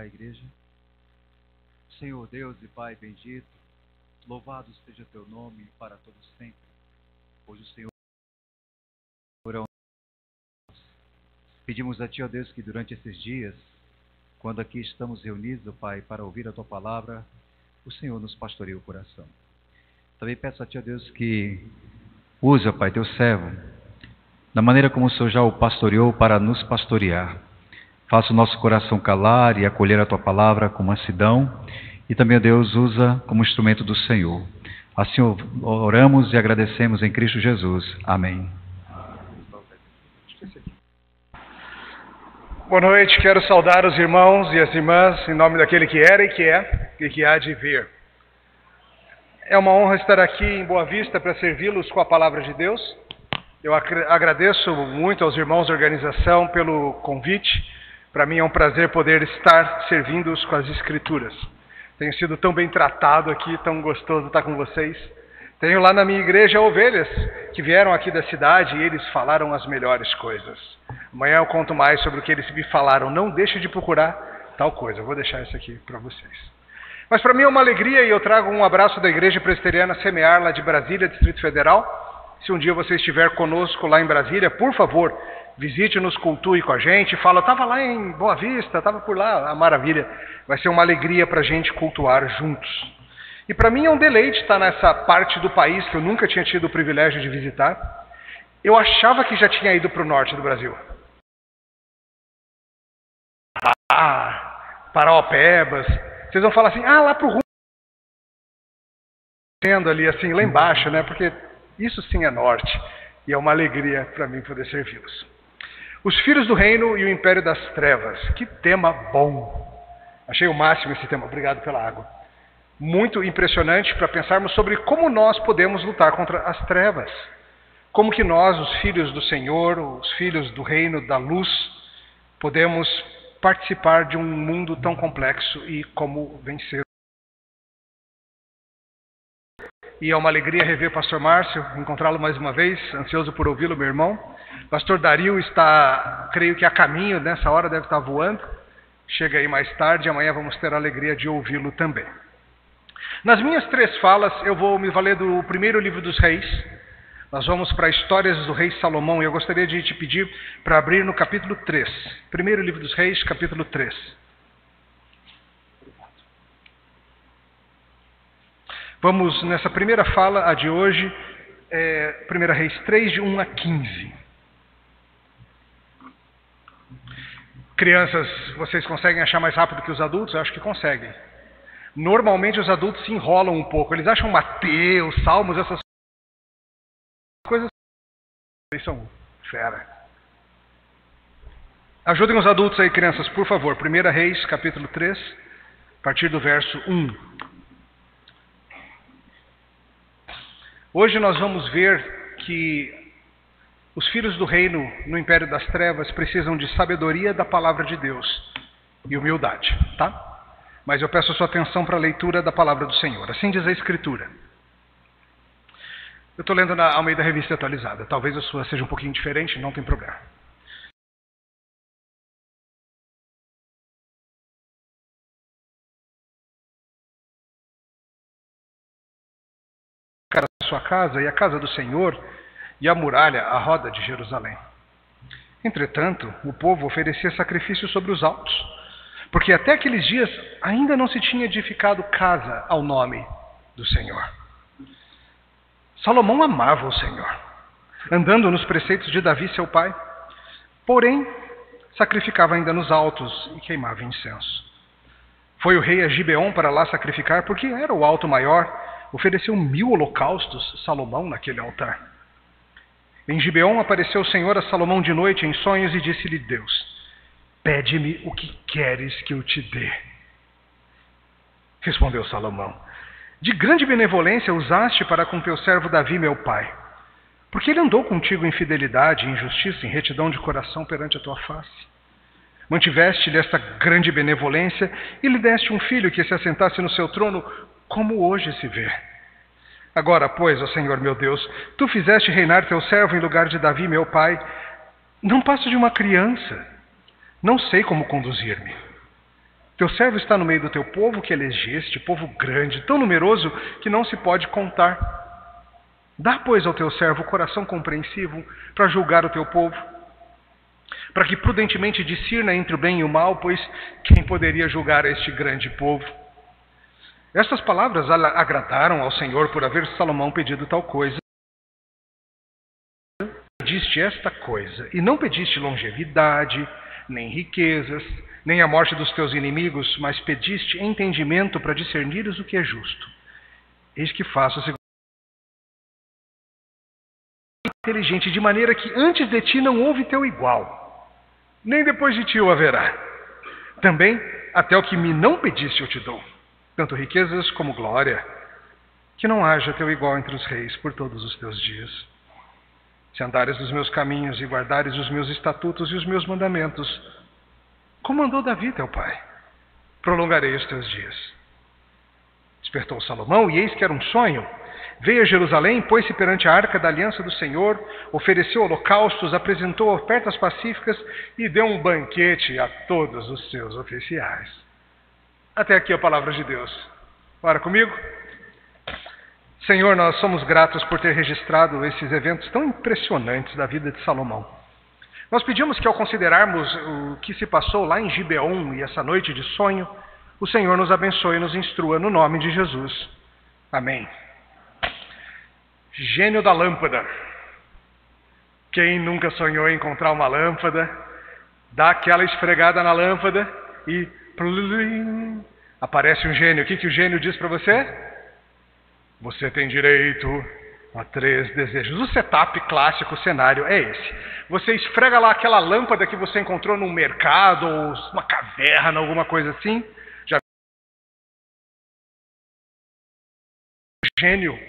a igreja. Senhor Deus e Pai bendito, louvado seja teu nome para todos sempre, pois o Senhor é um Deus. Pedimos a Ti, ó Deus, que durante esses dias, quando aqui estamos reunidos, ó Pai, para ouvir a Tua palavra, o Senhor nos pastoreie o coração. Também peço a Ti, ó Deus, que use, ó Pai, Teu servo, da maneira como o Senhor já o pastoreou para nos pastorear. Faça o nosso coração calar e acolher a Tua palavra com mansidão. E também, ó Deus, usa como instrumento do Senhor. Assim oramos e agradecemos em Cristo Jesus. Amém. Boa noite, quero saudar os irmãos e as irmãs em nome daquele que era e que é e que há de vir. É uma honra estar aqui em Boa Vista para servi-los com a palavra de Deus. Eu agradeço muito aos irmãos da organização pelo convite. Para mim é um prazer poder estar servindo-os com as Escrituras. Tenho sido tão bem tratado aqui, tão gostoso estar com vocês. Tenho lá na minha igreja ovelhas que vieram aqui da cidade e eles falaram as melhores coisas. Amanhã eu conto mais sobre o que eles me falaram. Não deixe de procurar tal coisa. Eu vou deixar isso aqui para vocês. Mas para mim é uma alegria e eu trago um abraço da Igreja Presbiteriana Semear, lá de Brasília, Distrito Federal. Se um dia você estiver conosco lá em Brasília, por favor, visite-nos, cultue com a gente. Fala, eu estava lá em Boa Vista, estava por lá, a maravilha. Vai ser uma alegria para a gente cultuar juntos. E para mim é um deleite estar nessa parte do país que eu nunca tinha tido o privilégio de visitar. Eu achava que já tinha ido para o norte do Brasil. Paraopebas. Vocês vão falar assim, lá para o rumo. Ali assim, lá embaixo, né? Porque isso sim é norte. E é uma alegria para mim poder servi-los. Os filhos do reino e o império das trevas. Que tema bom. Achei o máximo esse tema. Obrigado pela água. Muito impressionante para pensarmos sobre como nós podemos lutar contra as trevas. Como que nós, os filhos do Senhor, os filhos do reino da luz, podemos participar de um mundo tão complexo e como vencer. E é uma alegria rever o pastor Márcio, encontrá-lo mais uma vez, ansioso por ouvi-lo, meu irmão. Pastor Dario está, creio que a caminho, nessa hora deve estar voando. Chega aí mais tarde, amanhã vamos ter a alegria de ouvi-lo também. Nas minhas 3 falas, eu vou me valer do primeiro livro dos reis. Nós vamos para Histórias do rei Salomão e eu gostaria de te pedir para abrir no capítulo 3. Primeiro livro dos reis, capítulo 3. Vamos nessa primeira fala, a de hoje, 1 Reis 3, de 1 a 15. Crianças, vocês conseguem achar mais rápido que os adultos? Eu acho que conseguem. Normalmente os adultos se enrolam um pouco. Eles acham Mateus, Salmos, essas coisas. Eles são fera. Ajudem os adultos aí, crianças, por favor. 1 Reis, capítulo 3, a partir do verso 1. Hoje nós vamos ver que os filhos do reino no império das trevas precisam de sabedoria da palavra de Deus e humildade, tá? Mas eu peço a sua atenção para a leitura da palavra do Senhor. Assim diz a Escritura. Eu estou lendo na Almeida Revista Atualizada. Talvez a sua seja um pouquinho diferente, não tem problema. A sua casa e a casa do Senhor e a muralha, a roda de Jerusalém. Entretanto, o povo oferecia sacrifício sobre os altos, porque até aqueles dias ainda não se tinha edificado casa ao nome do Senhor. Salomão amava o Senhor, andando nos preceitos de Davi, seu pai, porém sacrificava ainda nos altos e queimava incenso. Foi o rei a Gibeon para lá sacrificar, porque era o alto maior. Ofereceu 1000 holocaustos, Salomão, naquele altar. Em Gibeon apareceu o Senhor a Salomão de noite em sonhos e disse-lhe Deus: pede-me o que queres que eu te dê. Respondeu Salomão: de grande benevolência usaste para com teu servo Davi, meu pai, porque ele andou contigo em fidelidade, em justiça, em retidão de coração perante a tua face. Mantiveste-lhe esta grande benevolência e lhe deste um filho que se assentasse no seu trono, como hoje se vê. Agora, pois, ó Senhor meu Deus, tu fizeste reinar teu servo em lugar de Davi, meu pai. Não passo de uma criança, não sei como conduzir-me. Teu servo está no meio do teu povo que elegeste, povo grande, tão numeroso que não se pode contar. Dá, pois, ao teu servo o coração compreensivo para julgar o teu povo, para que prudentemente discirna entre o bem e o mal, pois quem poderia julgar este grande povo? Estas palavras agradaram ao Senhor por haver Salomão pedido tal coisa. Pediste esta coisa, e não pediste longevidade, nem riquezas, nem a morte dos teus inimigos, mas pediste entendimento para discernires o que é justo. Eis que faço segundo inteligente, de maneira que antes de ti não houve teu igual, nem depois de ti o haverá. Também, até o que me não pediste eu te dou, tanto riquezas como glória, que não haja teu igual entre os reis por todos os teus dias. Se andares nos meus caminhos e guardares os meus estatutos e os meus mandamentos, como andou Davi teu pai, prolongarei os teus dias. Despertou Salomão, e eis que era um sonho. Veio a Jerusalém, pôs-se perante a arca da aliança do Senhor, ofereceu holocaustos, apresentou ofertas pacíficas e deu um banquete a todos os seus oficiais. Até aqui a palavra de Deus. Ora comigo? Senhor, nós somos gratos por ter registrado esses eventos tão impressionantes da vida de Salomão. Nós pedimos que, ao considerarmos o que se passou lá em Gibeon e essa noite de sonho, o Senhor nos abençoe e nos instrua no nome de Jesus. Amém. Gênio da lâmpada. Quem nunca sonhou em encontrar uma lâmpada, dá aquela esfregada na lâmpada e plim, aparece um gênio. O que o gênio diz para você? Você tem direito a 3 desejos. O setup clássico, o cenário é esse. Você esfrega lá aquela lâmpada que você encontrou num mercado ou uma caverna, alguma coisa assim. Já gênio.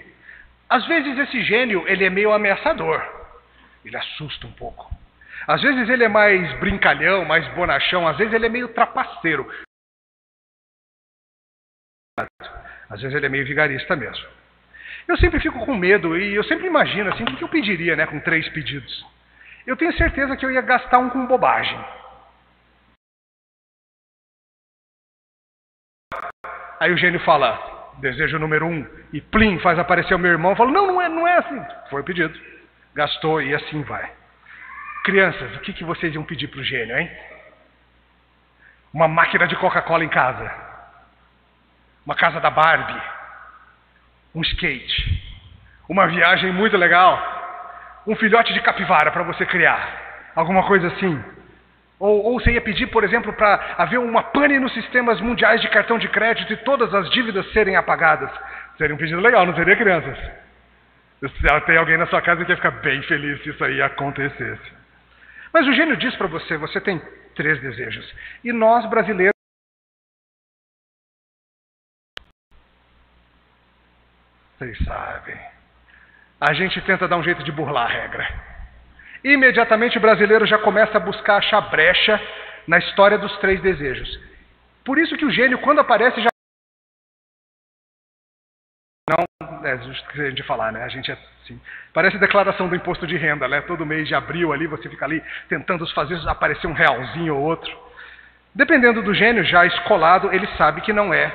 Às vezes esse gênio, ele é meio ameaçador. Ele assusta um pouco. Às vezes ele é mais brincalhão, mais bonachão. Às vezes ele é meio trapaceiro. Às vezes ele é meio vigarista mesmo. Eu sempre fico com medo e eu sempre imagino assim, o que eu pediria, né, com 3 pedidos? Eu tenho certeza que eu ia gastar um com bobagem. Aí o gênio fala, desejo número 1, e plim, faz aparecer o meu irmão. Eu falo, não é assim. Foi o pedido. Gastou e assim vai. Crianças, o que vocês iam pedir para o gênio, hein? Uma máquina de Coca-Cola em casa. Uma casa da Barbie. Um skate, uma viagem muito legal, um filhote de capivara para você criar, alguma coisa assim. Ou você ia pedir, por exemplo, para haver uma pane nos sistemas mundiais de cartão de crédito e todas as dívidas serem apagadas. Seria um pedido legal, não seria, crianças? Tem alguém na sua casa que ia ficar bem feliz se isso aí acontecesse. Mas o gênio diz para você, você tem 3 desejos. E nós, brasileiros, vocês sabem, a gente tenta dar um jeito de burlar a regra. Imediatamente o brasileiro já começa a buscar achar brecha na história dos 3 desejos. Por isso que o gênio, quando aparece, já... Não, é justo que a gente falar, né? A gente é assim. Parece declaração do imposto de renda, né? Todo mês de abril ali, você fica ali tentando fazer aparecer um realzinho ou outro. Dependendo do gênio já escolado, ele sabe que não é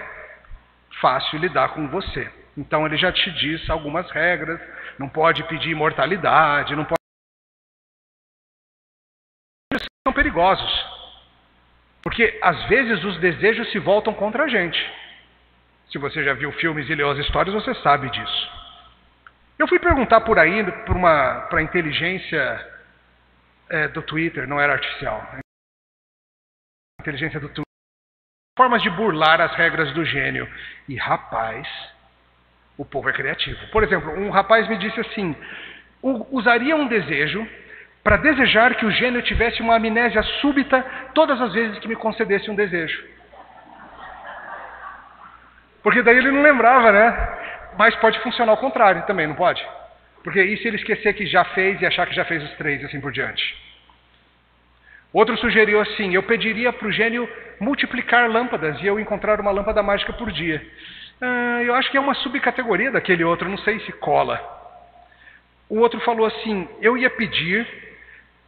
fácil lidar com você. Então ele já te diz algumas regras, não pode pedir imortalidade, não pode... São perigosos, porque às vezes os desejos se voltam contra a gente. Se você já viu filmes e leu as histórias, você sabe disso. Eu fui perguntar por aí para a inteligência do Twitter, não era artificial. A inteligência do Twitter. Formas de burlar as regras do gênio. E rapaz... O povo é criativo. Por exemplo, um rapaz me disse assim, usaria um desejo para desejar que o gênio tivesse uma amnésia súbita todas as vezes que me concedesse um desejo. Porque daí ele não lembrava, né? Mas pode funcionar ao contrário também, não pode? Porque e se ele esquecer que já fez e achar que já fez os 3 e assim por diante? Outro sugeriu assim, eu pediria para o gênio multiplicar lâmpadas e eu encontrar uma lâmpada mágica por dia. Eu acho que é uma subcategoria daquele outro, não sei se cola. O outro falou assim, eu ia pedir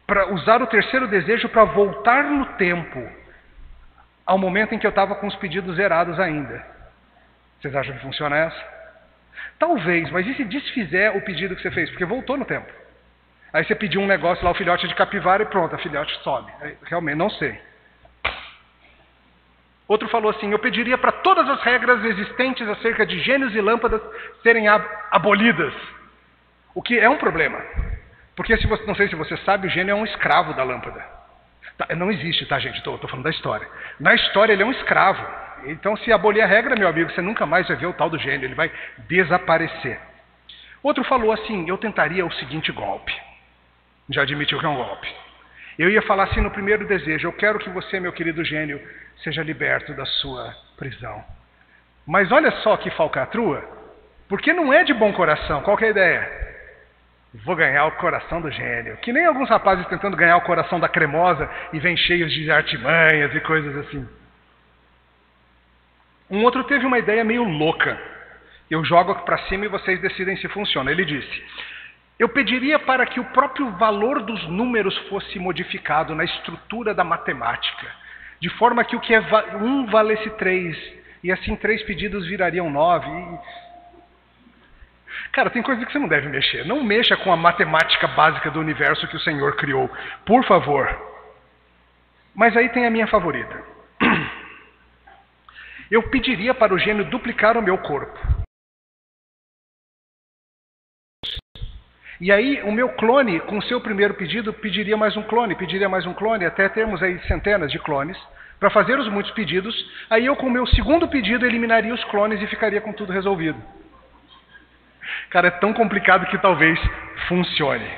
para usar o 3º desejo para voltar no tempo ao momento em que eu estava com os pedidos zerados ainda. Vocês acham que funciona essa? Talvez, mas e se desfizer o pedido que você fez? Porque voltou no tempo. Aí você pediu um negócio lá, o filhote de capivara, e pronto, a filhote sobe. Realmente, não sei. Outro falou assim: eu pediria para todas as regras existentes acerca de gênios e lâmpadas serem abolidas. O que é um problema. Porque, não sei se você sabe, o gênio é um escravo da lâmpada. Não existe, tá, gente? Estou falando da história. Na história, ele é um escravo. Então, se abolir a regra, meu amigo, você nunca mais vai ver o tal do gênio. Ele vai desaparecer. Outro falou assim: eu tentaria o seguinte golpe. Já admitiu que é um golpe. Eu ia falar assim no primeiro desejo: eu quero que você, meu querido gênio, seja liberto da sua prisão. Mas olha só que falcatrua, porque não é de bom coração. Qual que é a ideia? Vou ganhar o coração do gênio. Que nem alguns rapazes tentando ganhar o coração da cremosa e vêm cheios de artimanhas e coisas assim. Um outro teve uma ideia meio louca. Eu jogo para cima e vocês decidem se funciona. Ele disse: eu pediria para que o próprio valor dos números fosse modificado na estrutura da matemática, de forma que o que é 1 valesse 3, e assim 3 pedidos virariam 9. Cara, tem coisa que você não deve mexer. Não mexa com a matemática básica do universo que o Senhor criou, por favor. Mas aí tem a minha favorita. Eu pediria para o gênio duplicar o meu corpo. E aí o meu clone, com o seu primeiro pedido, pediria mais um clone, até termos aí centenas de clones, para fazer os muitos pedidos. Aí eu, com o meu segundo pedido, eliminaria os clones e ficaria com tudo resolvido. Cara, é tão complicado que talvez funcione.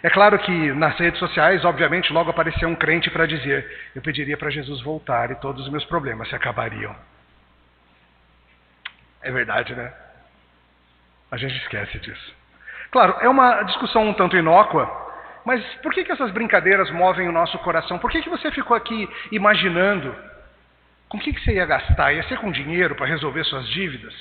É claro que nas redes sociais, obviamente, logo apareceu um crente para dizer: eu pediria para Jesus voltar e todos os meus problemas se acabariam. É verdade, né? A gente esquece disso. Claro, é uma discussão um tanto inócua, mas por que essas brincadeiras movem o nosso coração? Por que você ficou aqui imaginando com o que você ia gastar? Ia ser com dinheiro para resolver suas dívidas?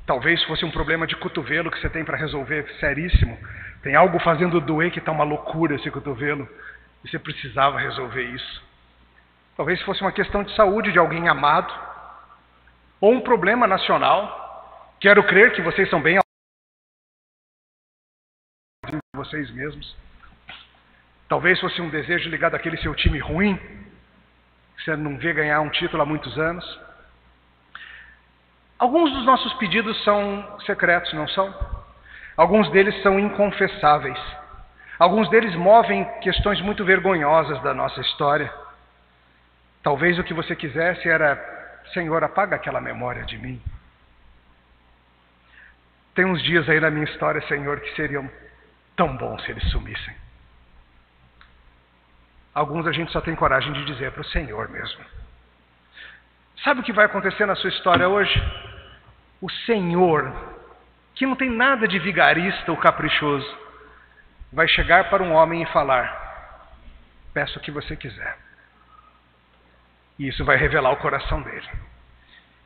Talvez fosse um problema de cotovelo que você tem para resolver, seríssimo. Tem algo fazendo doer que está uma loucura esse cotovelo, e você precisava resolver isso. Talvez fosse uma questão de saúde de alguém amado, ou um problema nacional. Quero crer que vocês são bem de vocês mesmos. Talvez fosse um desejo ligado àquele seu time ruim, que você não vê ganhar um título há muitos anos. Alguns dos nossos pedidos são secretos, não são? Alguns deles são inconfessáveis. Alguns deles movem questões muito vergonhosas da nossa história. Talvez o que você quisesse era: Senhor, apaga aquela memória de mim. Tem uns dias aí na minha história, Senhor, que seriam tão bons se eles sumissem. Alguns a gente só tem coragem de dizer para o Senhor mesmo. Sabe o que vai acontecer na sua história hoje? O Senhor, que não tem nada de vigarista ou caprichoso, vai chegar para um homem e falar: peço o que você quiser. E isso vai revelar o coração dele.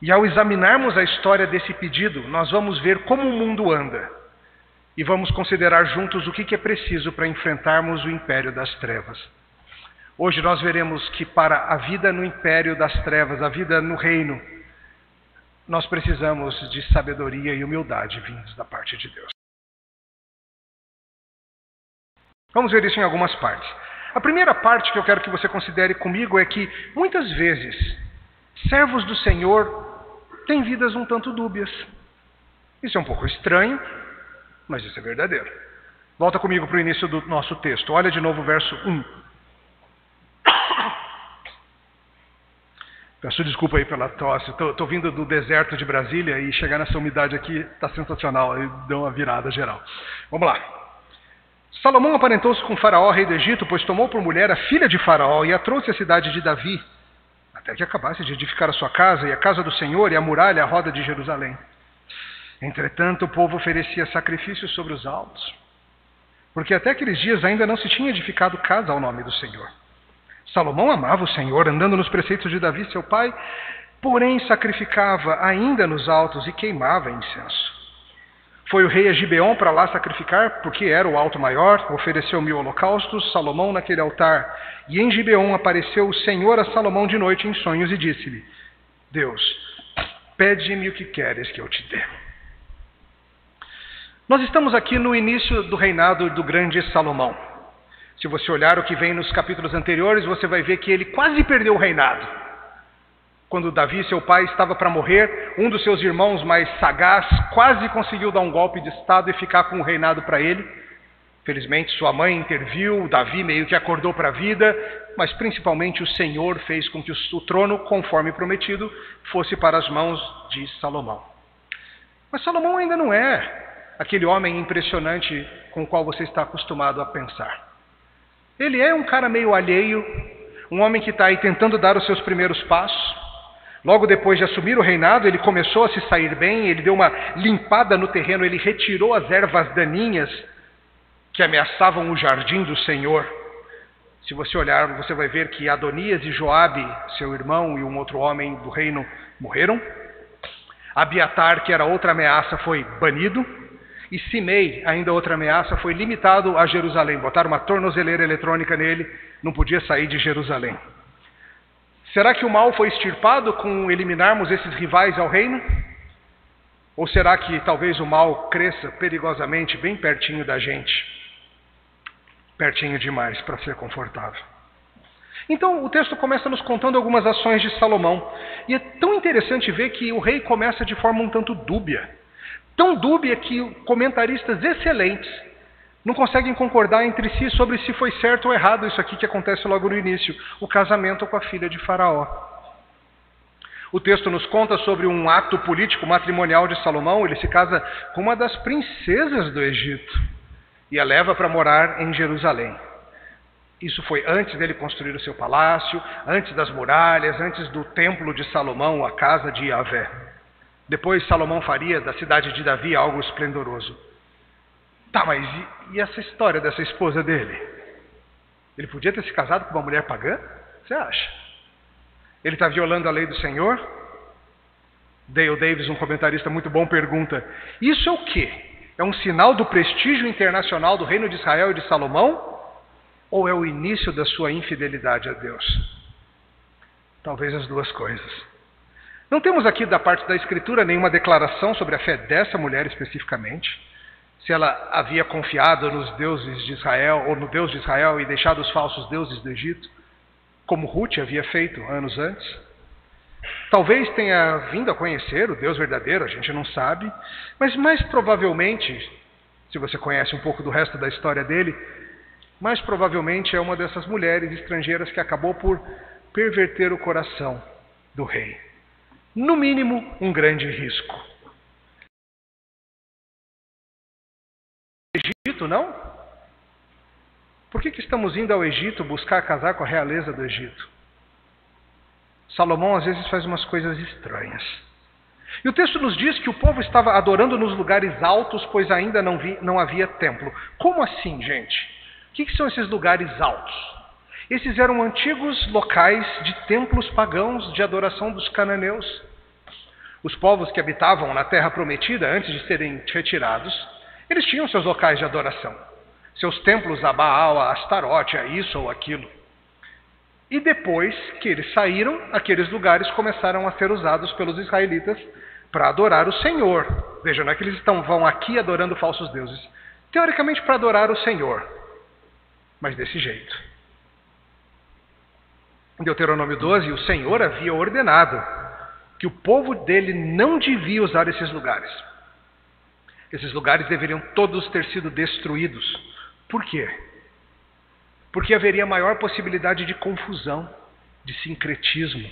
E ao examinarmos a história desse pedido, nós vamos ver como o mundo anda. E vamos considerar juntos o que é preciso para enfrentarmos o império das trevas. Hoje nós veremos que para a vida no império das trevas, a vida no reino, nós precisamos de sabedoria e humildade vindos da parte de Deus. Vamos ver isso em algumas partes. A primeira parte que eu quero que você considere comigo é que, muitas vezes, servos do Senhor têm vidas um tanto dúbias. Isso é um pouco estranho, mas isso é verdadeiro. Volta comigo para o início do nosso texto. Olha de novo o verso 1. Peço desculpa aí pela tosse. Estou vindo do deserto de Brasília e chegar nessa umidade aqui está sensacional. Deu uma virada geral. Vamos lá. Salomão aparentou-se com Faraó, rei do Egito, pois tomou por mulher a filha de Faraó e a trouxe à cidade de Davi, até que acabasse de edificar a sua casa e a casa do Senhor e a muralha à roda de Jerusalém. Entretanto, o povo oferecia sacrifícios sobre os altos, porque até aqueles dias ainda não se tinha edificado casa ao nome do Senhor. Salomão amava o Senhor, andando nos preceitos de Davi, seu pai, porém sacrificava ainda nos altos e queimava incenso. Foi o rei a Gibeon para lá sacrificar, porque era o alto maior, ofereceu 1000 holocaustos, Salomão naquele altar. E em Gibeon apareceu o Senhor a Salomão de noite em sonhos e disse-lhe: Deus, pede-me o que queres que eu te dê. Nós estamos aqui no início do reinado do grande Salomão. Se você olhar o que vem nos capítulos anteriores, você vai ver que ele quase perdeu o reinado. Quando Davi, seu pai, estava para morrer, um dos seus irmãos mais sagaz quase conseguiu dar um golpe de estado e ficar com o reinado para ele. Felizmente sua mãe interviu, Davi meio que acordou para a vida, mas principalmente o Senhor fez com que o trono, conforme prometido, fosse para as mãos de Salomão. Mas Salomão ainda não é aquele homem impressionante com o qual você está acostumado a pensar. Ele é um cara meio alheio, um homem que está aí tentando dar os seus primeiros passos. Logo depois de assumir o reinado, ele começou a se sair bem, ele deu uma limpada no terreno, ele retirou as ervas daninhas que ameaçavam o jardim do Senhor. Se você olhar, você vai ver que Adonias e Joabe, seu irmão e um outro homem do reino, morreram. Abiatar, que era outra ameaça, foi banido. E Simei, ainda outra ameaça, foi limitado a Jerusalém. Botaram uma tornozeleira eletrônica nele, não podia sair de Jerusalém. Será que o mal foi extirpado com eliminarmos esses rivais ao reino? Ou será que talvez o mal cresça perigosamente bem pertinho da gente? Pertinho demais para ser confortável. Então o texto começa nos contando algumas ações de Salomão. E é tão interessante ver que o rei começa de forma um tanto dúbia. Tão dúbia que comentaristas excelentes não conseguem concordar entre si sobre se foi certo ou errado isso aqui que acontece logo no início, o casamento com a filha de Faraó. O texto nos conta sobre um ato político matrimonial de Salomão. Ele se casa com uma das princesas do Egito e a leva para morar em Jerusalém. Isso foi antes dele construir o seu palácio, antes das muralhas, antes do templo de Salomão, a casa de Yahvé. Depois Salomão faria da cidade de Davi algo esplendoroso. Tá, mas e essa história dessa esposa dele? Ele podia ter se casado com uma mulher pagã? Você acha? Ele está violando a lei do Senhor? Dale Davis, um comentarista muito bom, pergunta: isso é o quê? É um sinal do prestígio internacional do reino de Israel e de Salomão? Ou é o início da sua infidelidade a Deus? Talvez as duas coisas. Não temos aqui da parte da Escritura nenhuma declaração sobre a fé dessa mulher especificamente. Se ela havia confiado nos deuses de Israel, ou no Deus de Israel, e deixado os falsos deuses do Egito, como Ruth havia feito anos antes. Talvez tenha vindo a conhecer o Deus verdadeiro, a gente não sabe, mas mais provavelmente, se você conhece um pouco do resto da história dele, mais provavelmente é uma dessas mulheres estrangeiras que acabou por perverter o coração do rei. No mínimo, um grande risco. Egito, não? Por que estamos indo ao Egito buscar casar com a realeza do Egito? Salomão às vezes faz umas coisas estranhas. E o texto nos diz que o povo estava adorando nos lugares altos, pois ainda não havia templo. Como assim, gente? O que são esses lugares altos? Esses eram antigos locais de templos pagãos de adoração dos cananeus. Os povos que habitavam na terra prometida, antes de serem retirados, eles tinham seus locais de adoração, seus templos a Baal, a Astarote, a isso ou aquilo. E depois que eles saíram, aqueles lugares começaram a ser usados pelos israelitas para adorar o Senhor. Veja, não é que eles vão aqui adorando falsos deuses. Teoricamente para adorar o Senhor, mas desse jeito. Em Deuteronômio 12, o Senhor havia ordenado que o povo dele não devia usar esses lugares. Esses lugares deveriam todos ter sido destruídos. Por quê? Porque haveria maior possibilidade de confusão, de sincretismo,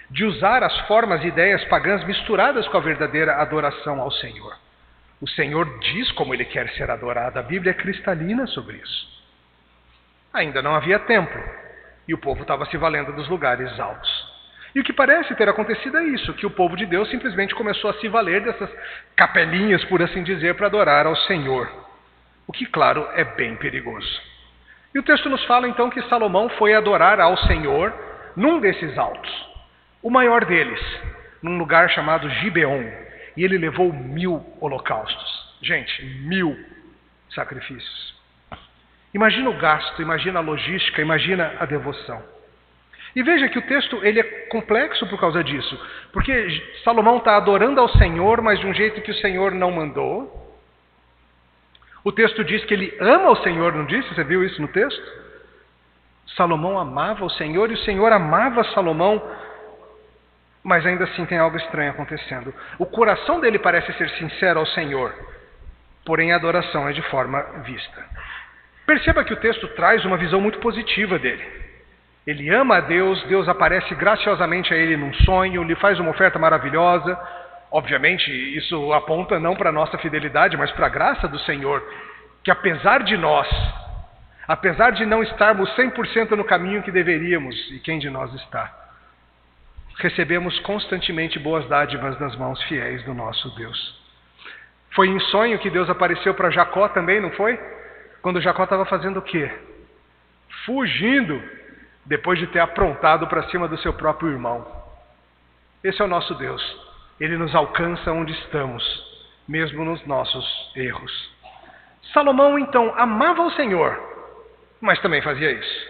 de usar as formas e ideias pagãs misturadas com a verdadeira adoração ao Senhor. O Senhor diz como Ele quer ser adorado. A Bíblia é cristalina sobre isso. Ainda não havia templo, e o povo estava se valendo dos lugares altos. E o que parece ter acontecido é isso, que o povo de Deus simplesmente começou a se valer dessas capelinhas, por assim dizer, para adorar ao Senhor. O que, claro, é bem perigoso. E o texto nos fala então que Salomão foi adorar ao Senhor num desses altos, o maior deles, num lugar chamado Gibeon, e ele levou 1000 holocaustos. Gente, 1000 sacrifícios. Imagina o gasto, imagina a logística, imagina a devoção. E veja que o texto ele é complexo por causa disso. Porque Salomão está adorando ao Senhor, mas de um jeito que o Senhor não mandou. O texto diz que ele ama o Senhor, não disse? Você viu isso no texto? Salomão amava o Senhor e o Senhor amava Salomão, mas ainda assim tem algo estranho acontecendo. O coração dele parece ser sincero ao Senhor, porém a adoração é de forma vista. Perceba que o texto traz uma visão muito positiva dele. Ele ama a Deus, Deus aparece graciosamente a ele num sonho, lhe faz uma oferta maravilhosa. Obviamente, isso aponta não para a nossa fidelidade, mas para a graça do Senhor, que apesar de nós, apesar de não estarmos 100% no caminho que deveríamos, e quem de nós está, recebemos constantemente boas dádivas das mãos fiéis do nosso Deus. Foi em sonho que Deus apareceu para Jacó também, não foi? Quando Jacó estava fazendo o quê? Fugindo, depois de ter aprontado para cima do seu próprio irmão. Esse é o nosso Deus. Ele nos alcança onde estamos, mesmo nos nossos erros. Salomão, então, amava o Senhor, mas também fazia isso.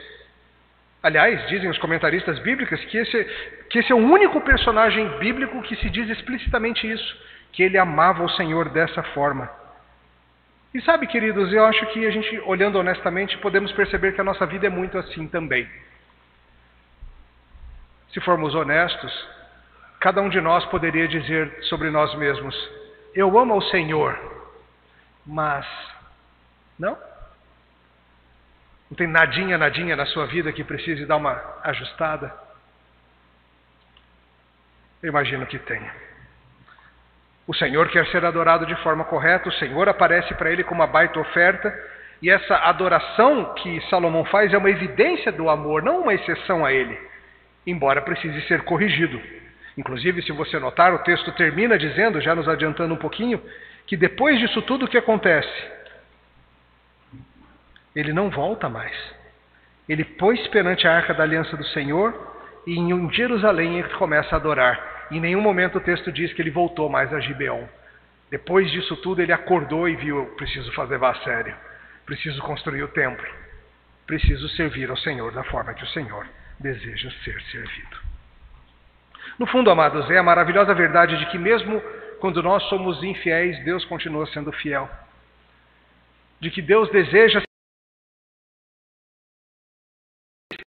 Aliás, dizem os comentaristas bíblicos que esse é o único personagem bíblico que se diz explicitamente isso, que ele amava o Senhor dessa forma. E sabe, queridos, eu acho que a gente, olhando honestamente, podemos perceber que a nossa vida é muito assim também. Se formos honestos, cada um de nós poderia dizer sobre nós mesmos: eu amo ao Senhor, mas não? Não tem nadinha na sua vida que precise dar uma ajustada? Eu imagino que tenha. O Senhor quer ser adorado de forma correta, o Senhor aparece para ele com uma baita oferta, e essa adoração que Salomão faz é uma evidência do amor, não uma exceção a ele, embora precise ser corrigido. Inclusive, se você notar, o texto termina dizendo, já nos adiantando um pouquinho, que depois disso tudo o que acontece? Ele não volta mais. Ele pôs perante a arca da aliança do Senhor e em Jerusalém ele começa a adorar. Em nenhum momento o texto diz que ele voltou mais a Gibeon. Depois disso tudo ele acordou e viu: preciso fazer a sério, preciso construir o templo, preciso servir ao Senhor da forma que o Senhor deseja ser servido. No fundo, amados, é a maravilhosa verdade de que mesmo quando nós somos infiéis, Deus continua sendo fiel. De que Deus deseja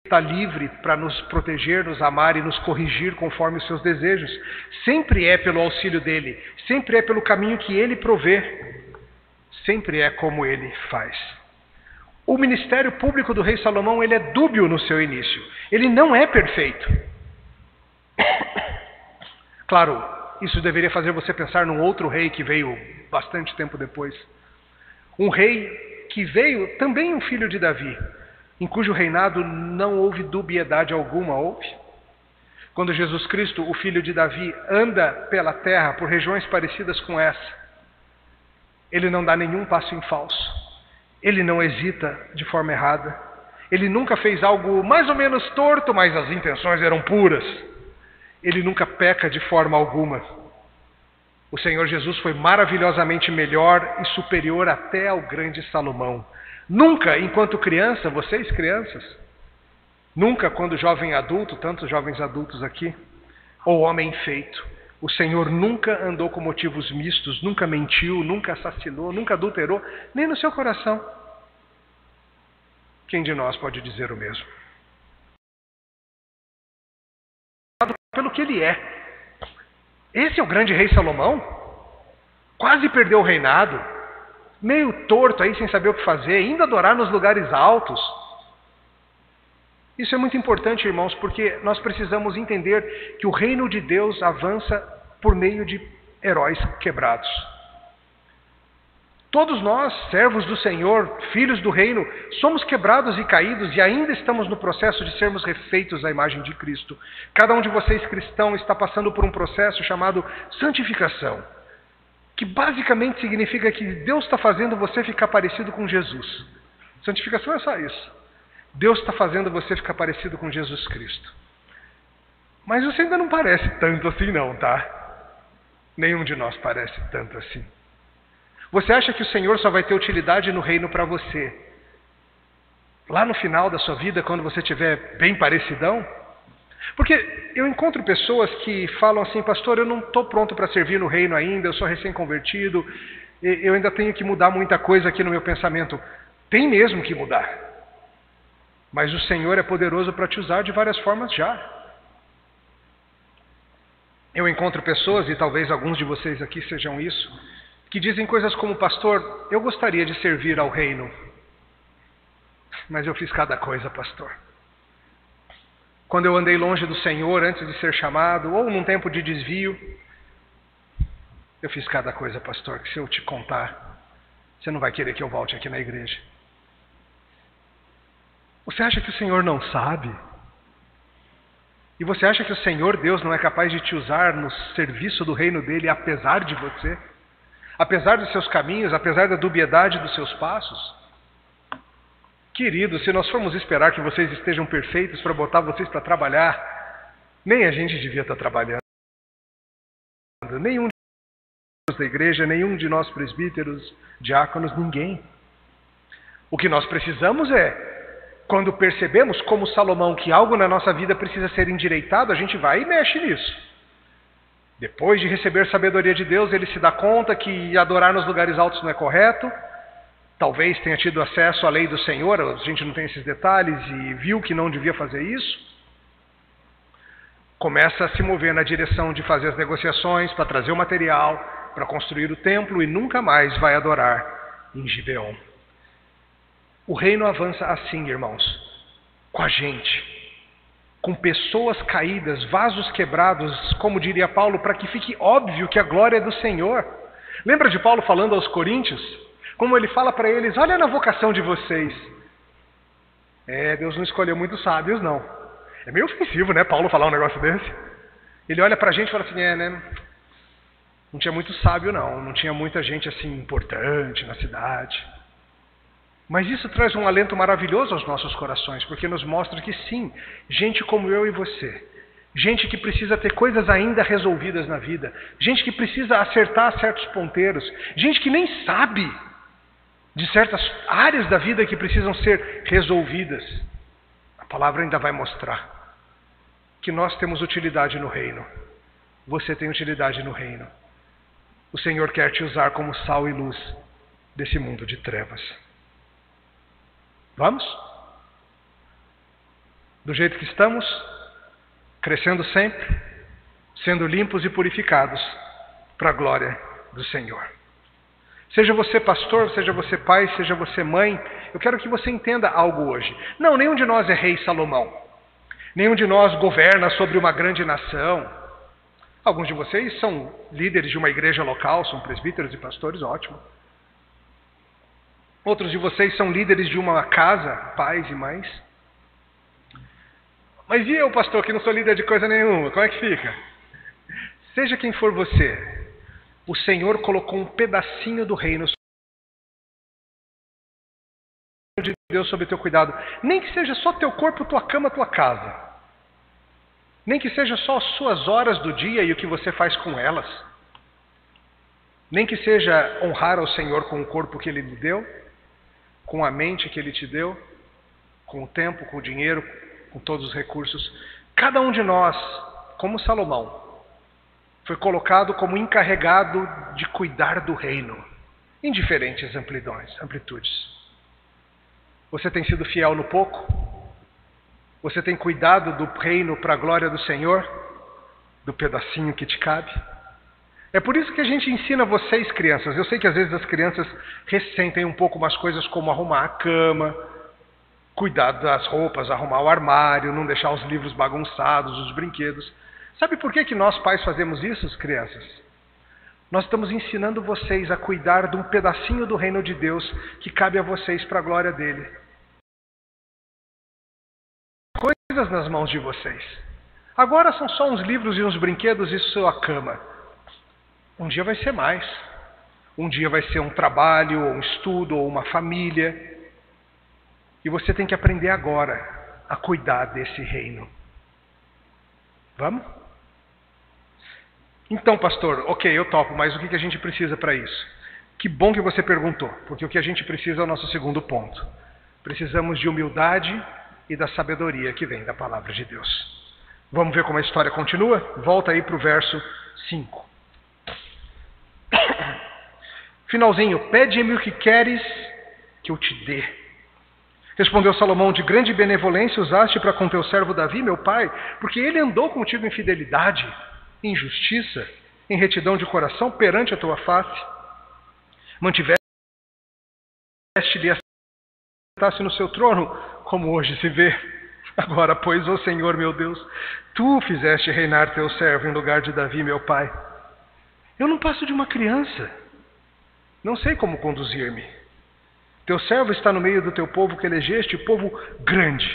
estar livre para nos proteger, nos amar e nos corrigir conforme os seus desejos. Sempre é pelo auxílio dele, sempre é pelo caminho que ele provê, sempre é como ele faz. O ministério público do rei Salomão, ele é dúbio no seu início. Ele não é perfeito. Claro, isso deveria fazer você pensar num outro rei que veio bastante tempo depois. Um rei que veio, também um filho de Davi, em cujo reinado não houve dubiedade alguma, houve? Quando Jesus Cristo, o filho de Davi, anda pela terra por regiões parecidas com essa, ele não dá nenhum passo em falso. Ele não hesita de forma errada. Ele nunca fez algo mais ou menos torto, mas as intenções eram puras. Ele nunca peca de forma alguma. O Senhor Jesus foi maravilhosamente melhor e superior até ao grande Salomão. Nunca, enquanto criança, vocês crianças, nunca quando jovem adulto, tantos jovens adultos aqui, ou homem feito, o Senhor nunca andou com motivos mistos, nunca mentiu, nunca assassinou, nunca adulterou, nem no seu coração. Quem de nós pode dizer o mesmo? Pelo que ele é. Esse é o grande rei Salomão? Quase perdeu o reinado, meio torto aí, sem saber o que fazer, ainda adorar nos lugares altos. Isso é muito importante, irmãos, porque nós precisamos entender que o reino de Deus avança por meio de heróis quebrados. Todos nós, servos do Senhor, filhos do reino, somos quebrados e caídos e ainda estamos no processo de sermos refeitos à imagem de Cristo. Cada um de vocês, cristão, está passando por um processo chamado santificação, que basicamente significa que Deus está fazendo você ficar parecido com Jesus. Santificação é só isso. Deus está fazendo você ficar parecido com Jesus Cristo. Mas você ainda não parece tanto assim não, tá? Nenhum de nós parece tanto assim. Você acha que o Senhor só vai ter utilidade no reino para você lá no final da sua vida, quando você estiver bem parecidão? Porque eu encontro pessoas que falam assim: pastor, eu não estou pronto para servir no reino ainda, eu sou recém-convertido, eu ainda tenho que mudar muita coisa aqui no meu pensamento. Tem mesmo que mudar. Mas o Senhor é poderoso para te usar de várias formas já. Eu encontro pessoas, e talvez alguns de vocês aqui sejam isso, que dizem coisas como: pastor, eu gostaria de servir ao reino, mas eu fiz cada coisa, pastor. Quando eu andei longe do Senhor antes de ser chamado, ou num tempo de desvio, eu fiz cada coisa, pastor, que se eu te contar, você não vai querer que eu volte aqui na igreja. Você acha que o Senhor não sabe? E você acha que o Senhor Deus não é capaz de te usar no serviço do reino dele, apesar de você? Apesar dos seus caminhos, apesar da dubiedade dos seus passos? Queridos, se nós formos esperar que vocês estejam perfeitos para botar vocês para trabalhar, nem a gente devia estar trabalhando. Nenhum de nós da igreja, nenhum de nós presbíteros, diáconos, ninguém. O que nós precisamos é, quando percebemos, como Salomão, que algo na nossa vida precisa ser endireitado, a gente vai e mexe nisso. Depois de receber sabedoria de Deus, ele se dá conta que adorar nos lugares altos não é correto. Talvez tenha tido acesso à lei do Senhor, a gente não tem esses detalhes, e viu que não devia fazer isso. Começa a se mover na direção de fazer as negociações para trazer o material, para construir o templo, e nunca mais vai adorar em Gibeon. O reino avança assim, irmãos, com a gente, com pessoas caídas, vasos quebrados, como diria Paulo, para que fique óbvio que a glória é do Senhor. Lembra de Paulo falando aos Coríntios? Como ele fala para eles: olha na vocação de vocês. Deus não escolheu muitos sábios, não. É meio ofensivo, né, Paulo falar um negócio desse? Ele olha para a gente e fala assim: né? Não tinha muito sábio, não tinha muita gente assim importante na cidade. Mas isso traz um alento maravilhoso aos nossos corações, porque nos mostra que sim, gente como eu e você, gente que precisa ter coisas ainda resolvidas na vida, gente que precisa acertar certos ponteiros, gente que nem sabe de certas áreas da vida que precisam ser resolvidas. A palavra ainda vai mostrar que nós temos utilidade no reino. Você tem utilidade no reino. O Senhor quer te usar como sal e luz desse mundo de trevas. Vamos? Do jeito que estamos, crescendo sempre, sendo limpos e purificados para a glória do Senhor. Seja você pastor, seja você pai, seja você mãe, eu quero que você entenda algo hoje. Não, nenhum de nós é rei Salomão. Nenhum de nós governa sobre uma grande nação. Alguns de vocês são líderes de uma igreja local, são presbíteros e pastores, ótimo. Outros de vocês são líderes de uma casa, pais e mães. Mas e eu, pastor, que não sou líder de coisa nenhuma, como é que fica? Seja quem for você, o Senhor colocou um pedacinho do reino de Deus sob teu cuidado. Nem que seja só teu corpo, tua cama, tua casa. Nem que seja só as suas horas do dia e o que você faz com elas. Nem que seja honrar ao Senhor com o corpo que Ele lhe deu, com a mente que Ele te deu, com o tempo, com o dinheiro, com todos os recursos. Cada um de nós, como Salomão, foi colocado como encarregado de cuidar do reino, em diferentes amplitudes. Você tem sido fiel no pouco? Você tem cuidado do reino para a glória do Senhor? Do pedacinho que te cabe? É por isso que a gente ensina vocês, crianças. Eu sei que às vezes as crianças ressentem um pouco umas coisas como arrumar a cama, cuidar das roupas, arrumar o armário, não deixar os livros bagunçados, os brinquedos. Sabe por que nós pais fazemos isso, crianças? Nós estamos ensinando vocês a cuidar de um pedacinho do reino de Deus que cabe a vocês para a glória dele. Coisas nas mãos de vocês. Agora são só uns livros e uns brinquedos e sua cama. Um dia vai ser mais. Um dia vai ser um trabalho, ou um estudo, ou uma família. E você tem que aprender agora a cuidar desse reino. Vamos? Então, pastor, ok, eu topo, mas o que a gente precisa para isso? Que bom que você perguntou, porque o que a gente precisa é o nosso segundo ponto. Precisamos de humildade e da sabedoria que vem da palavra de Deus. Vamos ver como a história continua? Volta aí para o verso 5. Finalzinho, pede-me o que queres que eu te dê. Respondeu Salomão, de grande benevolência usaste para com teu servo Davi, meu pai, porque ele andou contigo em fidelidade, em justiça, em retidão de coração perante a tua face. Mantiveste-lhe a sentasse no seu trono, como hoje se vê. Agora, pois, ó Senhor meu Deus, tu fizeste reinar teu servo em lugar de Davi, meu pai. Eu não passo de uma criança. Não sei como conduzir-me. Teu servo está no meio do teu povo que elegeste, povo grande,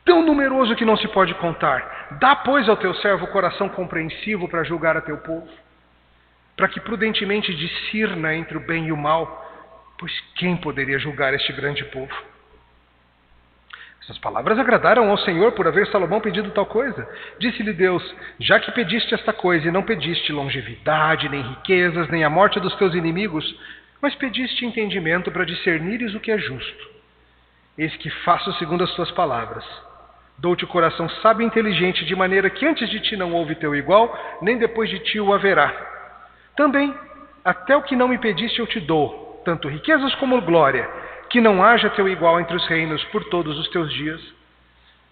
tão numeroso que não se pode contar. Dá, pois, ao teu servo coração compreensivo para julgar a teu povo, para que prudentemente discirna entre o bem e o mal, pois quem poderia julgar este grande povo? Essas palavras agradaram ao Senhor por haver Salomão pedido tal coisa. Disse-lhe Deus, já que pediste esta coisa e não pediste longevidade, nem riquezas, nem a morte dos teus inimigos, mas pediste entendimento para discernires o que é justo. Eis que faço segundo as tuas palavras. Dou-te o coração sábio e inteligente, de maneira que antes de ti não houve teu igual, nem depois de ti o haverá. Também, até o que não me pediste eu te dou, tanto riquezas como glória, que não haja teu igual entre os reinos por todos os teus dias.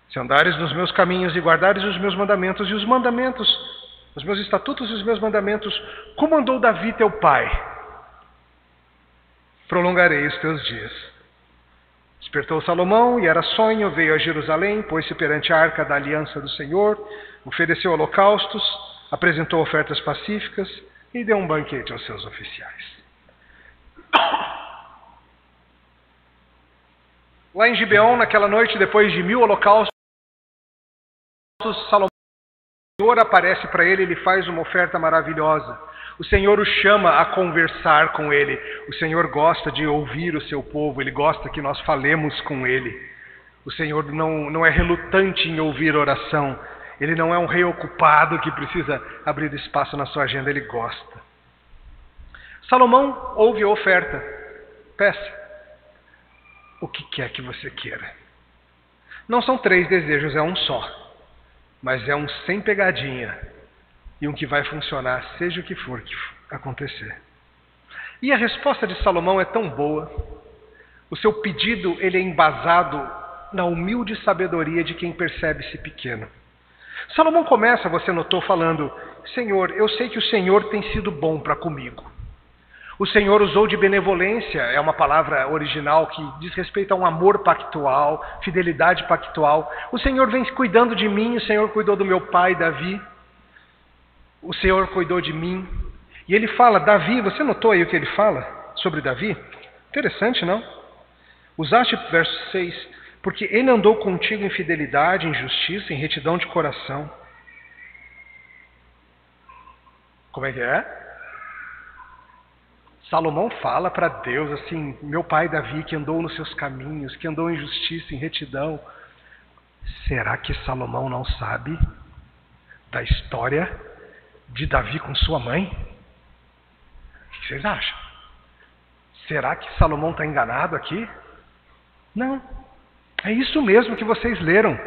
Se andares nos meus caminhos e guardares os meus mandamentos e os mandamentos, os meus estatutos e os meus mandamentos, como andou Davi teu pai, prolongarei os teus dias. Despertou Salomão, e era sonho, veio a Jerusalém, pôs-se perante a arca da aliança do Senhor, ofereceu holocaustos, apresentou ofertas pacíficas e deu um banquete aos seus oficiais. Lá em Gibeon, naquela noite, depois de 1000 holocaustos, Salomão, o Senhor aparece para ele e lhe faz uma oferta maravilhosa. O Senhor o chama a conversar com ele. O Senhor gosta de ouvir o seu povo, ele gosta que nós falemos com ele. O Senhor não é relutante em ouvir oração. Ele não é um rei ocupado que precisa abrir espaço na sua agenda, ele gosta. Salomão ouve a oferta. Peça o que quer que você queira. Não são 3 desejos, é um só. Mas é um sem pegadinha. E um que vai funcionar, seja o que for que acontecer. E a resposta de Salomão é tão boa. O seu pedido ele é embasado na humilde sabedoria de quem percebe-se pequeno. Salomão começa, você notou, falando: Senhor, eu sei que o Senhor tem sido bom para comigo. O Senhor usou de benevolência, é uma palavra original que diz respeito a um amor pactual, fidelidade pactual. O Senhor vem cuidando de mim, o Senhor cuidou do meu pai Davi. O Senhor cuidou de mim. E ele fala, Davi, você notou aí o que ele fala sobre Davi? Interessante, não? Usaste verso 6, porque ele andou contigo em fidelidade, em justiça, em retidão de coração. Como é que é? Salomão fala para Deus assim, meu pai Davi que andou nos seus caminhos, que andou em justiça, em retidão. Será que Salomão não sabe da história de Davi com sua mãe? O que vocês acham? Será que Salomão está enganado aqui? Não. É isso mesmo que vocês leram.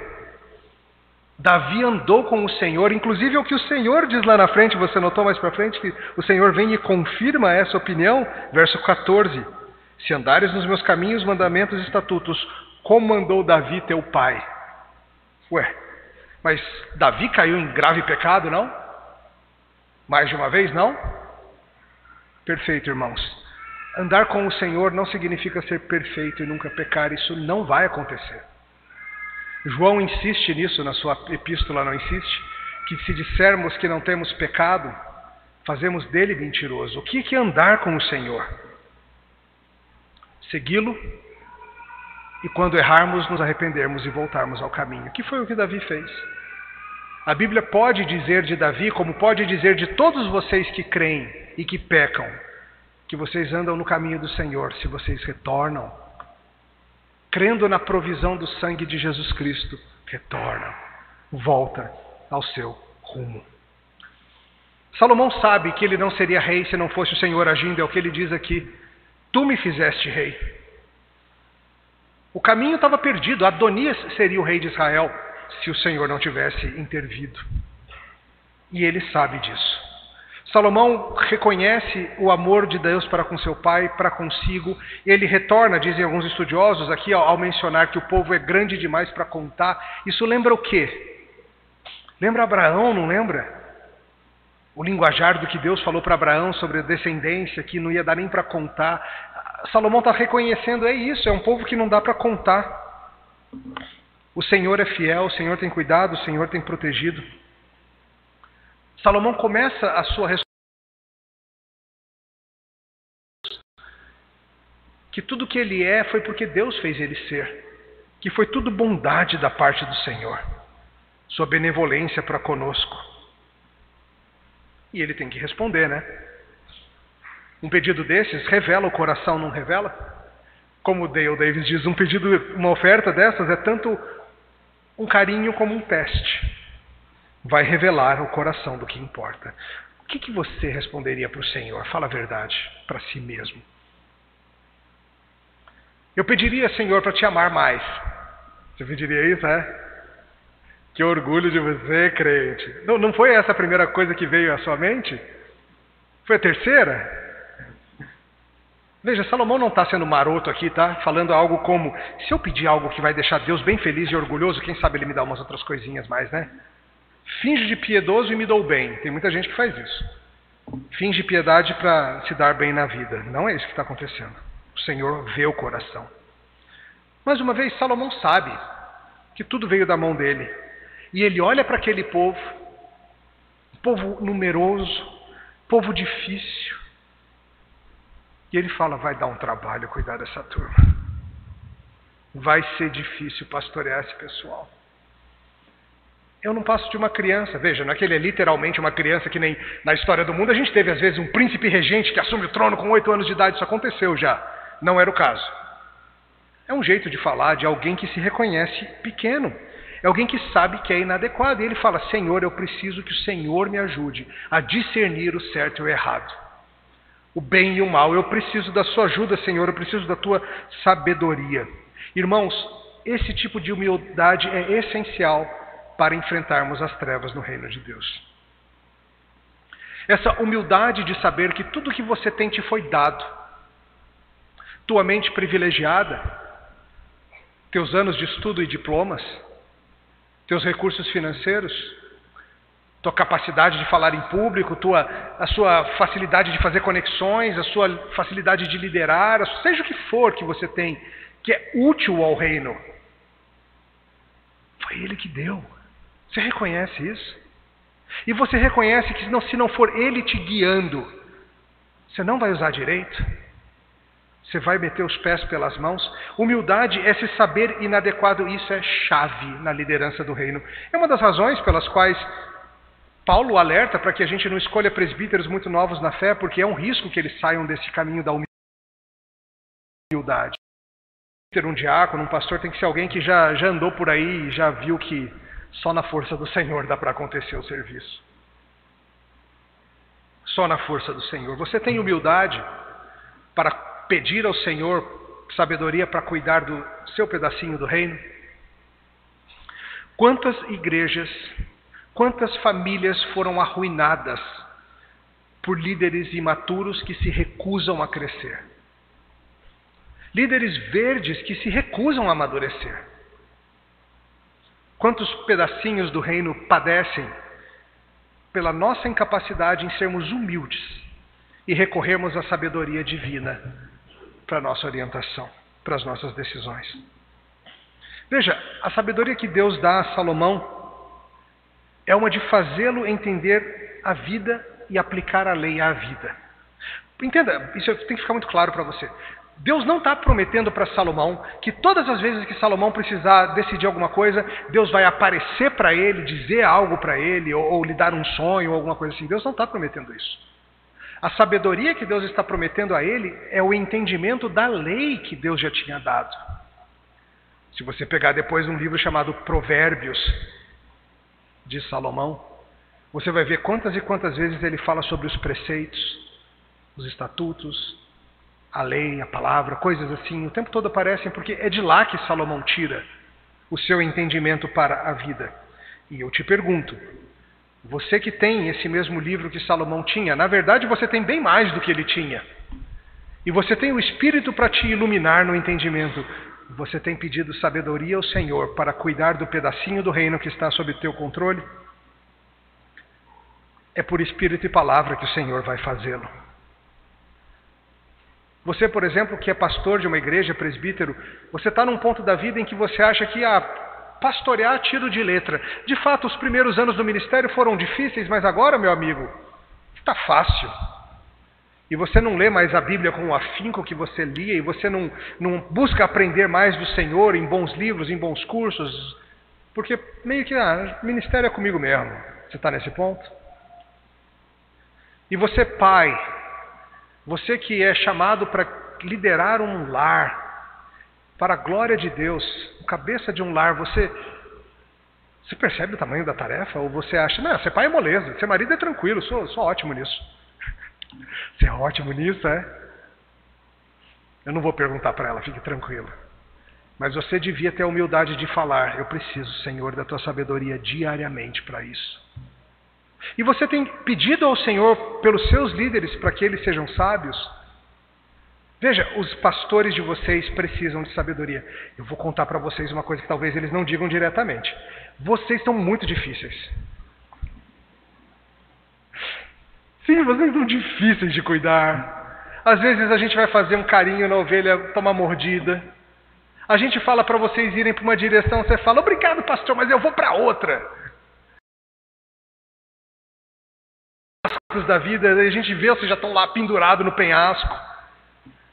Davi andou com o Senhor, inclusive é o que o Senhor diz lá na frente, você notou mais para frente que o Senhor vem e confirma essa opinião, verso 14. Se andares nos meus caminhos, mandamentos e estatutos, como andou Davi teu pai. Ué, mas Davi caiu em grave pecado, não? Mais de uma vez, não? Perfeito, irmãos. Andar com o Senhor não significa ser perfeito e nunca pecar, isso não vai acontecer. João insiste nisso na sua epístola, não insiste? Que se dissermos que não temos pecado, fazemos dele mentiroso. O que é andar com o Senhor? Segui-lo e quando errarmos nos arrependermos e voltarmos ao caminho. Que foi o que Davi fez. A Bíblia pode dizer de Davi, como pode dizer de todos vocês que creem e que pecam, que vocês andam no caminho do Senhor, se vocês retornam, crendo na provisão do sangue de Jesus Cristo, retorna, volta ao seu rumo. Salomão sabe que ele não seria rei se não fosse o Senhor agindo, é o que ele diz aqui. Tu me fizeste rei. O caminho estava perdido. Adonias seria o rei de Israel se o Senhor não tivesse intervido. E ele sabe disso. Salomão reconhece o amor de Deus para com seu pai, para consigo. Ele retorna, dizem alguns estudiosos aqui, ao mencionar que o povo é grande demais para contar. Isso lembra o quê? Lembra Abraão, não lembra? O linguajar do que Deus falou para Abraão sobre a descendência, que não ia dar nem para contar. Salomão está reconhecendo, é isso, é um povo que não dá para contar. O Senhor é fiel, o Senhor tem cuidado, o Senhor tem protegido. Salomão começa a sua resposta que tudo que ele é foi porque Deus fez ele ser, que foi tudo bondade da parte do Senhor, sua benevolência para conosco. E ele tem que responder, né? Um pedido desses revela o coração, não revela? Como o Dale Davis diz, uma oferta dessas é tanto um carinho como um teste. Vai revelar o coração do que importa. O que você responderia para o Senhor? Fala a verdade para si mesmo. Eu pediria, Senhor, para te amar mais. Você pediria isso, é? Que orgulho de você, crente. Não foi essa a primeira coisa que veio à sua mente? Foi a terceira? Veja, Salomão não está sendo maroto aqui, tá? Falando algo como, se eu pedir algo que vai deixar Deus bem feliz e orgulhoso, quem sabe ele me dá umas outras coisinhas mais, né? Finge de piedoso e me dou bem. Tem muita gente que faz isso. Finge piedade para se dar bem na vida. Não é isso que está acontecendo. O Senhor vê o coração. Mais uma vez, Salomão sabe que tudo veio da mão dele. E ele olha para aquele povo numeroso, povo difícil. E ele fala, vai dar um trabalho cuidar dessa turma. Vai ser difícil pastorear esse pessoal. Eu não passo de uma criança. Veja, não é que ele é literalmente uma criança que nem na história do mundo. A gente teve às vezes um príncipe regente que assume o trono com 8 anos de idade. Isso aconteceu já. Não era o caso. É um jeito de falar de alguém que se reconhece pequeno. É alguém que sabe que é inadequado. E ele fala, Senhor, eu preciso que o Senhor me ajude a discernir o certo e o errado. O bem e o mal. Eu preciso da sua ajuda, Senhor. Eu preciso da tua sabedoria. Irmãos, esse tipo de humildade é essencial para enfrentarmos as trevas no reino de Deus. Essa humildade de saber que tudo que você tem te foi dado. Tua mente privilegiada, teus anos de estudo e diplomas, teus recursos financeiros, tua capacidade de falar em público, a sua facilidade de fazer conexões, a sua facilidade de liderar, seja o que for que você tem, que é útil ao reino. Foi Ele que deu. Você reconhece isso? E você reconhece que se não for Ele te guiando, você não vai usar direito? Você vai meter os pés pelas mãos? Humildade é se saber inadequado. Isso é chave na liderança do reino. É uma das razões pelas quais Paulo alerta para que a gente não escolha presbíteros muito novos na fé, porque é um risco que eles saiam desse caminho da humildade. Um diácono, um pastor tem que ser alguém que já andou por aí e já viu que só na força do Senhor dá para acontecer o serviço. Só na força do Senhor. Você tem humildade para pedir ao Senhor sabedoria para cuidar do seu pedacinho do reino? Quantas igrejas, quantas famílias foram arruinadas por líderes imaturos que se recusam a crescer? Líderes verdes que se recusam a amadurecer. Quantos pedacinhos do reino padecem pela nossa incapacidade em sermos humildes e recorrermos à sabedoria divina para a nossa orientação, para as nossas decisões. Veja, a sabedoria que Deus dá a Salomão é uma de fazê-lo entender a vida e aplicar a lei à vida. Entenda, isso tem que ficar muito claro para você. Deus não está prometendo para Salomão que todas as vezes que Salomão precisar decidir alguma coisa, Deus vai aparecer para ele, dizer algo para ele, ou lhe dar um sonho, ou alguma coisa assim. Deus não está prometendo isso. A sabedoria que Deus está prometendo a ele é o entendimento da lei que Deus já tinha dado. Se você pegar depois um livro chamado Provérbios, de Salomão, você vai ver quantas e quantas vezes ele fala sobre os preceitos, os estatutos, a lei, a palavra, coisas assim, o tempo todo aparecem porque é de lá que Salomão tira o seu entendimento para a vida. E eu te pergunto, você que tem esse mesmo livro que Salomão tinha, na verdade você tem bem mais do que ele tinha. E você tem o Espírito para te iluminar no entendimento. Você tem pedido sabedoria ao Senhor para cuidar do pedacinho do reino que está sob teu controle? É por Espírito e palavra que o Senhor vai fazê-lo. Você, por exemplo, que é pastor de uma igreja, presbítero, você está num ponto da vida em que você acha que pastorear tiro de letra. De fato, os primeiros anos do ministério foram difíceis, mas agora, meu amigo, está fácil. E você não lê mais a Bíblia com o afinco que você lia, e você não busca aprender mais do Senhor em bons livros, em bons cursos, porque meio que, ministério é comigo mesmo. Você está nesse ponto? E você, pai, você que é chamado para liderar um lar, para a glória de Deus, cabeça de um lar, você percebe o tamanho da tarefa? Ou você acha, não, ser pai é moleza, ser marido é tranquilo, sou ótimo nisso. Você é ótimo nisso, é? Eu não vou perguntar para ela, fique tranquila. Mas você devia ter a humildade de falar, eu preciso, Senhor, da tua sabedoria diariamente para isso. E você tem pedido ao Senhor pelos seus líderes para que eles sejam sábios? Veja, os pastores de vocês precisam de sabedoria. Eu vou contar para vocês uma coisa que talvez eles não digam diretamente. Vocês são muito difíceis. Sim, vocês são difíceis de cuidar. Às vezes a gente vai fazer um carinho na ovelha, tomar mordida. A gente fala para vocês irem para uma direção, você fala, obrigado pastor, mas eu vou para outra. Da vida, a gente vê, vocês já estão lá pendurados no penhasco.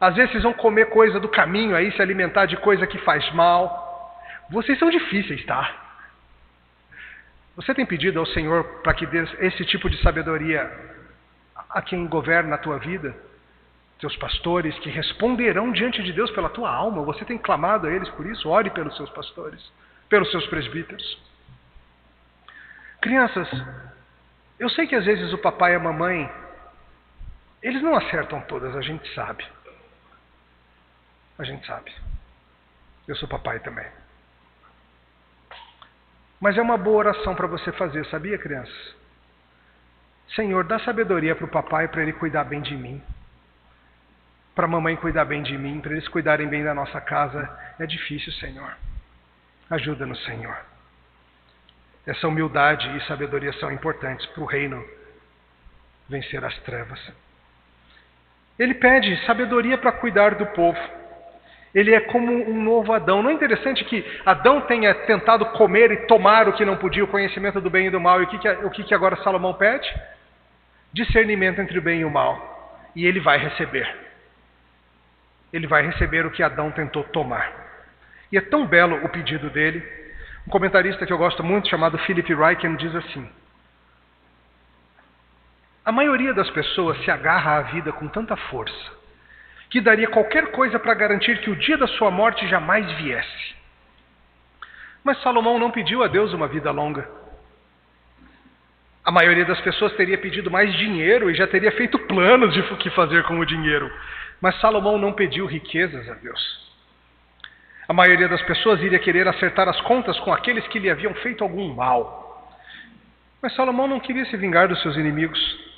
Às vezes vocês vão comer coisa do caminho aí, se alimentar de coisa que faz mal. Vocês são difíceis, tá? Você tem pedido ao Senhor para que dê esse tipo de sabedoria a quem governa a tua vida? Teus pastores que responderão diante de Deus pela tua alma. Você tem clamado a eles por isso? Ore pelos seus pastores, pelos seus presbíteros. Crianças, eu sei que às vezes o papai e a mamãe, eles não acertam todas, a gente sabe. A gente sabe. Eu sou papai também. Mas é uma boa oração para você fazer, sabia, crianças? Senhor, dá sabedoria para o papai para ele cuidar bem de mim. Para a mamãe cuidar bem de mim, para eles cuidarem bem da nossa casa. É difícil, Senhor. Ajuda-nos, Senhor. Essa humildade e sabedoria são importantes para o reino vencer as trevas. Ele pede sabedoria para cuidar do povo. Ele é como um novo Adão. Não é interessante que Adão tenha tentado comer e tomar o que não podia, o conhecimento do bem e do mal, e o que agora Salomão pede? Discernimento entre o bem e o mal. E ele vai receber. Ele vai receber o que Adão tentou tomar. E é tão belo o pedido dele. Um comentarista que eu gosto muito, chamado Philip Ryken, diz assim: a maioria das pessoas se agarra à vida com tanta força que daria qualquer coisa para garantir que o dia da sua morte jamais viesse. Mas Salomão não pediu a Deus uma vida longa. A maioria das pessoas teria pedido mais dinheiro e já teria feito planos de o que fazer com o dinheiro. Mas Salomão não pediu riquezas a Deus. A maioria das pessoas iria querer acertar as contas com aqueles que lhe haviam feito algum mal. Mas Salomão não queria se vingar dos seus inimigos.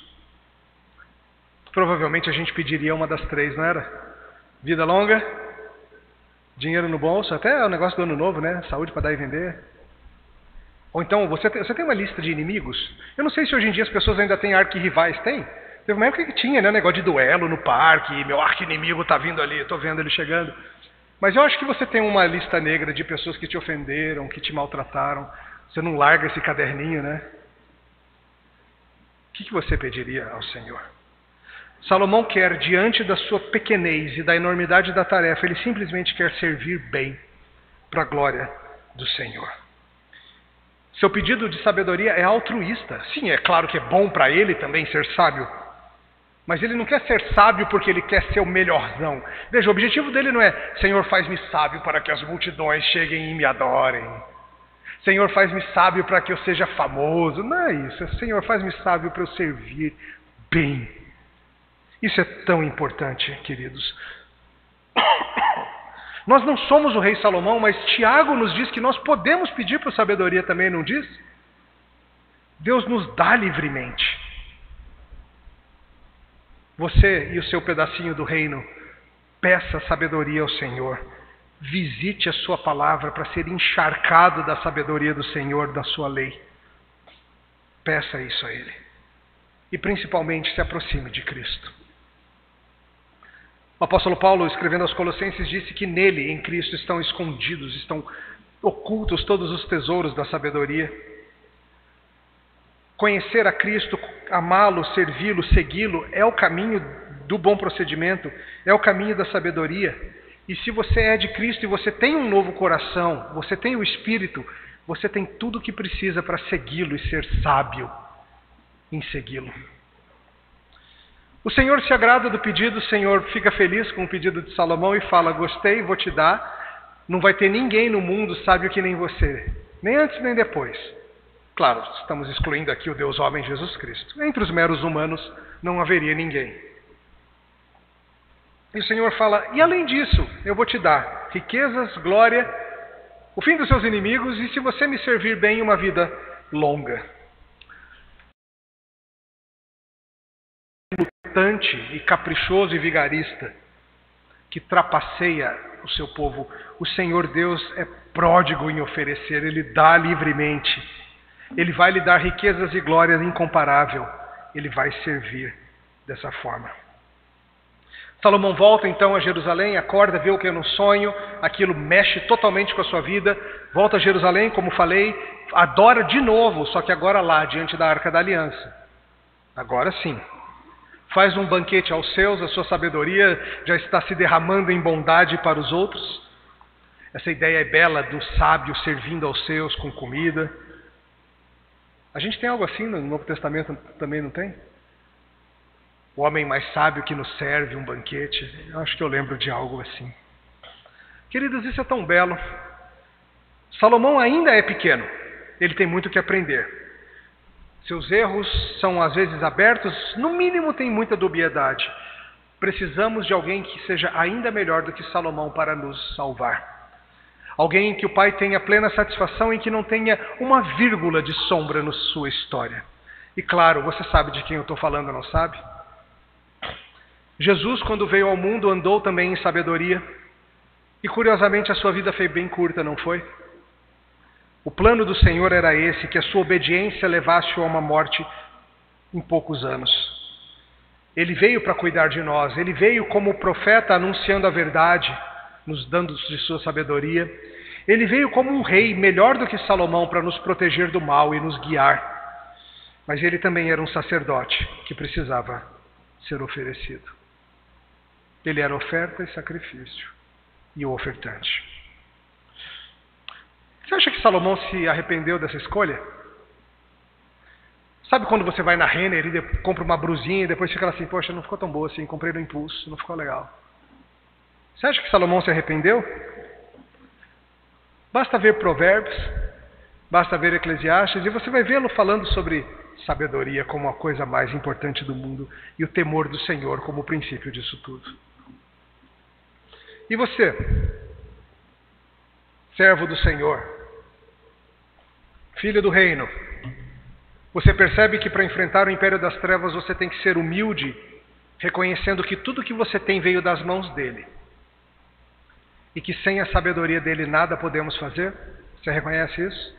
Provavelmente a gente pediria uma das três, não era? Vida longa, dinheiro no bolso, até o negócio do ano novo, né? Saúde para dar e vender. Ou então, você tem uma lista de inimigos? Eu não sei se hoje em dia as pessoas ainda têm arquirrivais. Tem? Teve uma época que tinha, né? Negócio de duelo no parque, meu arqui-inimigo está vindo ali, estou vendo ele chegando. Mas eu acho que você tem uma lista negra de pessoas que te ofenderam, que te maltrataram. Você não larga esse caderninho, né? O que você pediria ao Senhor? Salomão quer, diante da sua pequenez e da enormidade da tarefa, ele simplesmente quer servir bem para a glória do Senhor. Seu pedido de sabedoria é altruísta. Sim, é claro que é bom para ele também ser sábio. Mas ele não quer ser sábio porque ele quer ser o melhorzão. Veja, o objetivo dele não é Senhor, faz-me sábio para que as multidões cheguem e me adorem. Senhor, faz-me sábio para que eu seja famoso. Não é isso. É Senhor, faz-me sábio para eu servir bem. Isso é tão importante, queridos. Nós não somos o rei Salomão, mas Tiago nos diz que nós podemos pedir por sabedoria também, não diz? Deus nos dá livremente. Você e o seu pedacinho do reino, peça sabedoria ao Senhor. Visite a sua palavra para ser encharcado da sabedoria do Senhor, da sua lei. Peça isso a Ele. E principalmente se aproxime de Cristo. O apóstolo Paulo, escrevendo aos Colossenses, disse que nele, em Cristo, estão escondidos, estão ocultos todos os tesouros da sabedoria. Conhecer a Cristo, amá-lo, servi-lo, segui-lo, é o caminho do bom procedimento, é o caminho da sabedoria. E se você é de Cristo e você tem um novo coração, você tem o Espírito, você tem tudo o que precisa para segui-lo e ser sábio em segui-lo. O Senhor se agrada do pedido, o Senhor fica feliz com o pedido de Salomão e fala: gostei, vou te dar. Não vai ter ninguém no mundo sábio que nem você, nem antes nem depois. Claro, estamos excluindo aqui o Deus homem Jesus Cristo. Entre os meros humanos não haveria ninguém. E o Senhor fala: e além disso, eu vou te dar riquezas, glória, o fim dos seus inimigos, e se você me servir bem, uma vida longa. Lutante e caprichoso e vigarista, que trapaceia o seu povo. O Senhor Deus é pródigo em oferecer, Ele dá livremente. Ele vai lhe dar riquezas e glórias incomparável. Ele vai servir dessa forma. Salomão volta então a Jerusalém, acorda, vê o que é no sonho, aquilo mexe totalmente com a sua vida, volta a Jerusalém, como falei, adora de novo, só que agora lá, diante da Arca da Aliança. Agora sim. Faz um banquete aos seus, a sua sabedoria já está se derramando em bondade para os outros. Essa ideia é bela do sábio servindo aos seus com comida. A gente tem algo assim no Novo Testamento também, não tem? O homem mais sábio que nos serve um banquete. Eu acho que eu lembro de algo assim. Queridos, isso é tão belo. Salomão ainda é pequeno. Ele tem muito que aprender. Seus erros são às vezes abertos, no mínimo tem muita dubiedade. Precisamos de alguém que seja ainda melhor do que Salomão para nos salvar. Alguém que o Pai tenha plena satisfação e que não tenha uma vírgula de sombra na sua história. E claro, você sabe de quem eu estou falando, não sabe? Jesus, quando veio ao mundo, andou também em sabedoria. E curiosamente a sua vida foi bem curta, não foi? O plano do Senhor era esse, que a sua obediência levasse-o a uma morte em poucos anos. Ele veio para cuidar de nós, ele veio como profeta anunciando a verdade, nos dando de sua sabedoria. Ele veio como um rei, melhor do que Salomão, para nos proteger do mal e nos guiar. Mas ele também era um sacerdote que precisava ser oferecido. Ele era oferta e sacrifício, e o ofertante. Você acha que Salomão se arrependeu dessa escolha? Sabe quando você vai na Renner e compra uma brusinha e depois fica assim: poxa, não ficou tão boa assim, comprei no impulso, não ficou legal. Você acha que Salomão se arrependeu? Basta ver Provérbios, basta ver Eclesiastes e você vai vê-lo falando sobre sabedoria como a coisa mais importante do mundo e o temor do Senhor como o princípio disso tudo. E você, servo do Senhor, filho do reino, você percebe que para enfrentar o império das trevas você tem que ser humilde, reconhecendo que tudo que você tem veio das mãos dele. E que sem a sabedoria dele nada podemos fazer? Você reconhece isso?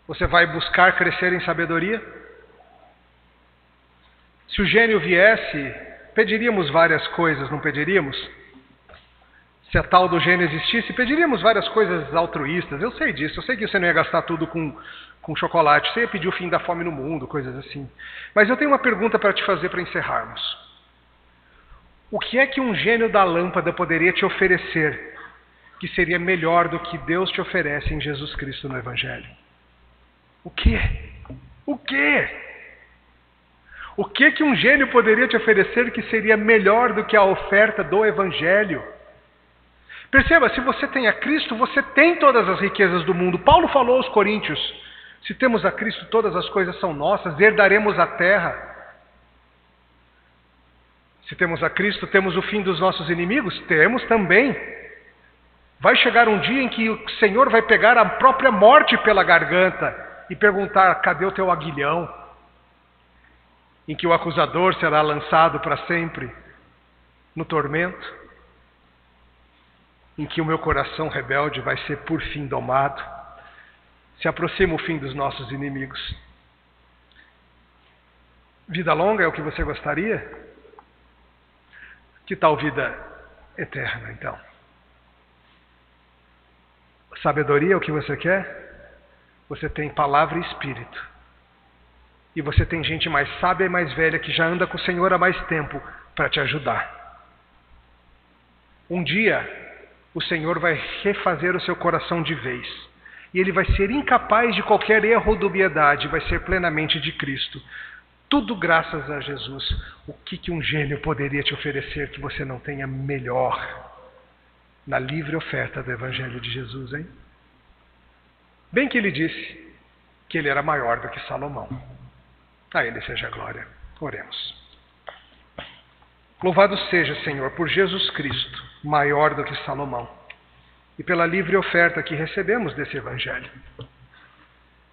Você vai buscar crescer em sabedoria? Se o gênio viesse, pediríamos várias coisas, não pediríamos? Se a tal do gênio existisse, pediríamos várias coisas altruístas. Eu sei disso, eu sei que você não ia gastar tudo com chocolate, você ia pedir o fim da fome no mundo, coisas assim. Mas eu tenho uma pergunta para te fazer para encerrarmos. O que é que um gênio da lâmpada poderia te oferecer que seria melhor do que Deus te oferece em Jesus Cristo no Evangelho? O quê? O quê? O que que um gênio poderia te oferecer que seria melhor do que a oferta do Evangelho? Perceba, se você tem a Cristo, você tem todas as riquezas do mundo. Paulo falou aos Coríntios: se temos a Cristo, todas as coisas são nossas, herdaremos a terra. Se temos a Cristo, temos o fim dos nossos inimigos? Temos também. Vai chegar um dia em que o Senhor vai pegar a própria morte pela garganta e perguntar: cadê o teu aguilhão? Em que o acusador será lançado para sempre no tormento, em que o meu coração rebelde vai ser por fim domado. Se aproxima o fim dos nossos inimigos. Vida longa é o que você gostaria? Que tal vida eterna, então? Sabedoria é o que você quer? Você tem palavra e espírito. E você tem gente mais sábia e mais velha que já anda com o Senhor há mais tempo para te ajudar. Um dia, o Senhor vai refazer o seu coração de vez. E ele vai ser incapaz de qualquer erro ou dubiedade, vai ser plenamente de Cristo. Tudo graças a Jesus. O que um gênio poderia te oferecer que você não tenha melhor na livre oferta do Evangelho de Jesus, hein? Bem que ele disse que ele era maior do que Salomão. A ele seja a glória. Oremos. Louvado seja, Senhor, por Jesus Cristo, maior do que Salomão, e pela livre oferta que recebemos desse Evangelho.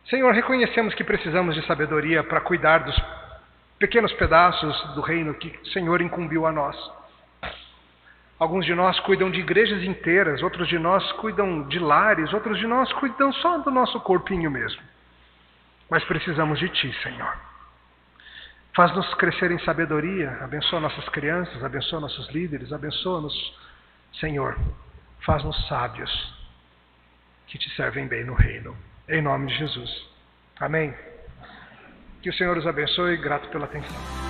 Senhor, reconhecemos que precisamos de sabedoria para cuidar dos pequenos pedaços do reino que o Senhor incumbiu a nós. Alguns de nós cuidam de igrejas inteiras, outros de nós cuidam de lares, outros de nós cuidam só do nosso corpinho mesmo. Mas precisamos de Ti, Senhor. Faz-nos crescer em sabedoria, abençoa nossas crianças, abençoa nossos líderes, abençoa-nos, Senhor. Faz-nos sábios que Te servem bem no reino. Em nome de Jesus. Amém. Que o Senhor os abençoe, grato pela atenção.